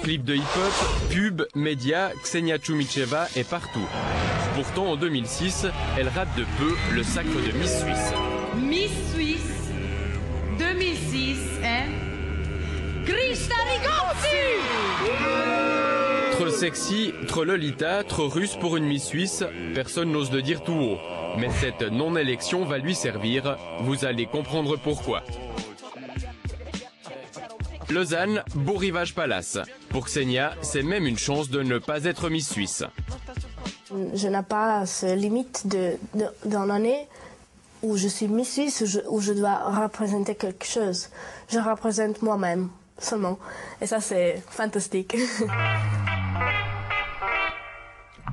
Clips de hip-hop, pubs, médias, Ksenia Chumicheva est partout. Pourtant, en 2006, elle rate de peu le sacre de Miss Suisse. Miss Suisse 2006 est Krista Rigozzi. Trop sexy, trop Lolita, trop russe pour une Miss Suisse, personne n'ose le dire tout haut. Mais cette non-élection va lui servir, vous allez comprendre pourquoi. Lausanne, Beau Rivage Palace. Pour Ksenia, c'est même une chance de ne pas être Miss Suisse. Je n'ai pas ce limite dans l'année où je suis Miss Suisse, où je dois représenter quelque chose. Je représente moi-même seulement. Et ça, c'est fantastique.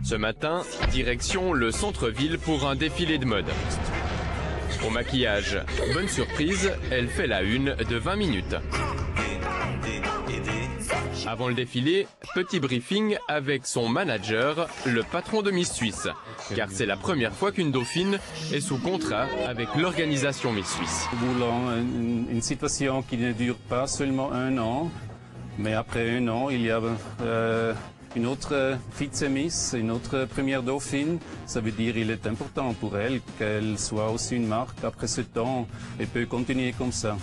Ce matin, direction le centre-ville pour un défilé de mode. Au maquillage, bonne surprise, elle fait la une de 20 minutes. Avant le défilé, petit briefing avec son manager, le patron de Miss Suisse. Car c'est la première fois qu'une dauphine est sous contrat avec l'organisation Miss Suisse. Nous voulons une situation qui ne dure pas seulement un an, mais après un an, il y a une autre vice-miss, une autre première dauphine. Ça veut dire qu'il est important pour elle qu'elle soit aussi une marque. Après ce temps, elle peut continuer comme ça.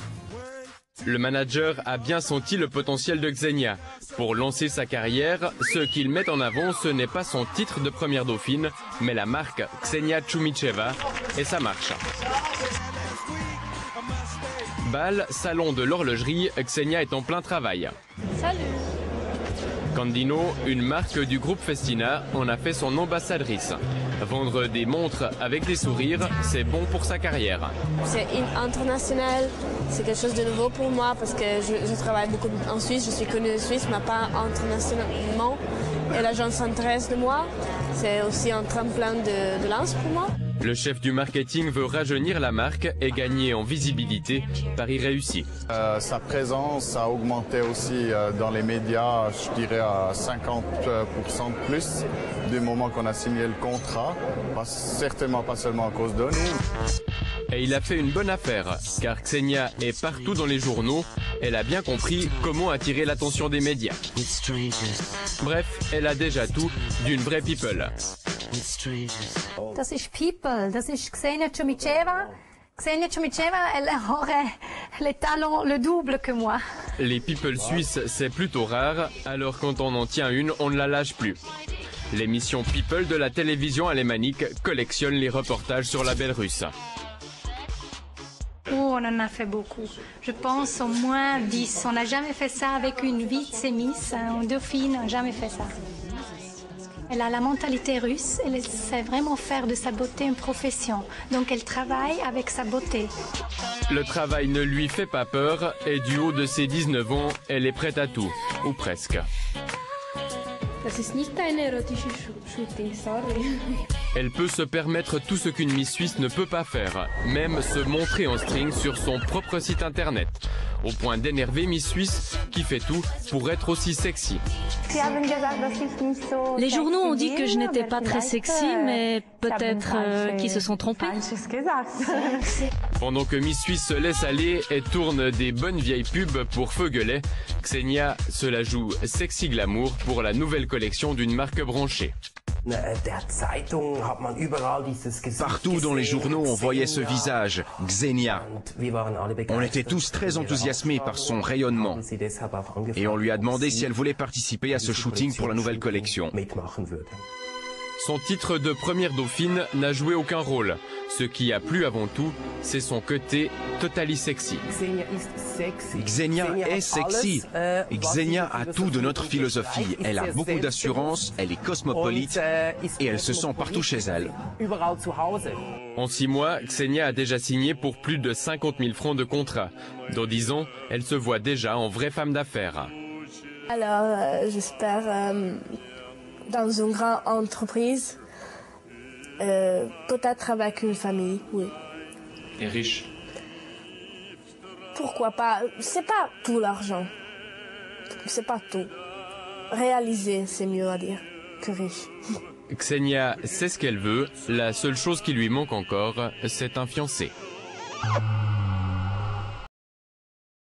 Le manager a bien senti le potentiel de Ksenia. Pour lancer sa carrière, ce qu'il met en avant, ce n'est pas son titre de première dauphine, mais la marque Ksenia Chumicheva, et ça marche. Bal, salon de l'horlogerie, Ksenia est en plein travail. Salut. Candino, une marque du groupe Festina, en a fait son ambassadrice. Vendre des montres avec des sourires, c'est bon pour sa carrière. C'est international, c'est quelque chose de nouveau pour moi parce que je travaille beaucoup en Suisse, je suis connue en Suisse, mais pas internationalement. Et la gens s'intéresse de moi, c'est aussi un tremplin de lance pour moi. Le chef du marketing veut rajeunir la marque et gagner en visibilité. Paris réussit. Sa présence a augmenté aussi dans les médias, je dirais à 50% de plus du moment qu'on a signé le contrat. Certainement pas seulement à cause de nous. Et il a fait une bonne affaire, car Ksenia est partout dans les journaux. Elle a bien compris comment attirer l'attention des médias. Bref, elle a déjà tout d'une vraie people. Das ist People, das ist Ksenia Chumicheva. Ksenia Chumicheva, elle aurait les talents le double que moi. Les people suisses, c'est plutôt rare, alors quand on en tient une, on ne la lâche plus. L'émission People de la télévision alémanique collectionne les reportages sur la belle russe. Oh, on en a fait beaucoup. Je pense au moins 10. On n'a jamais fait ça avec une vice-miss, une dauphine, on n'a jamais fait ça. Elle a la mentalité russe, elle sait vraiment faire de sa beauté une profession. Donc elle travaille avec sa beauté. Le travail ne lui fait pas peur et du haut de ses 19 ans, elle est prête à tout, ou presque. Elle peut se permettre tout ce qu'une Miss Suisse ne peut pas faire, même se montrer en string sur son propre site internet. Au point d'énerver Miss Suisse qui fait tout pour être aussi sexy. Les journaux ont dit que je n'étais pas très sexy, mais peut-être qu'ils se sont trompés. Pendant que Miss Suisse se laisse aller et tourne des bonnes vieilles pubs pour Feugelet, Ksenia se la joue sexy glamour pour la nouvelle collection d'une marque branchée. Partout dans les journaux, on voyait ce visage, Ksenia. On était tous très enthousiasmés par son rayonnement. Et on lui a demandé si elle voulait participer à ce shooting pour la nouvelle collection. Son titre de première dauphine n'a joué aucun rôle. Ce qui a plu avant tout, c'est son côté totally sexy. Ksenia est sexy. Ksenia a tout de notre philosophie. Elle a beaucoup d'assurance, elle est cosmopolite et elle se sent partout chez elle. En 6 mois, Ksenia a déjà signé pour plus de 50 000 francs de contrat. Dans 10 ans, elle se voit déjà en vraie femme d'affaires. Alors, j'espère dans une grande entreprise, peut-être avec une famille, oui. Et riche. Pourquoi pas? C'est pas tout l'argent. C'est pas tout. Réaliser, c'est mieux à dire que riche. Ksenia sait ce qu'elle veut. La seule chose qui lui manque encore, c'est un fiancé.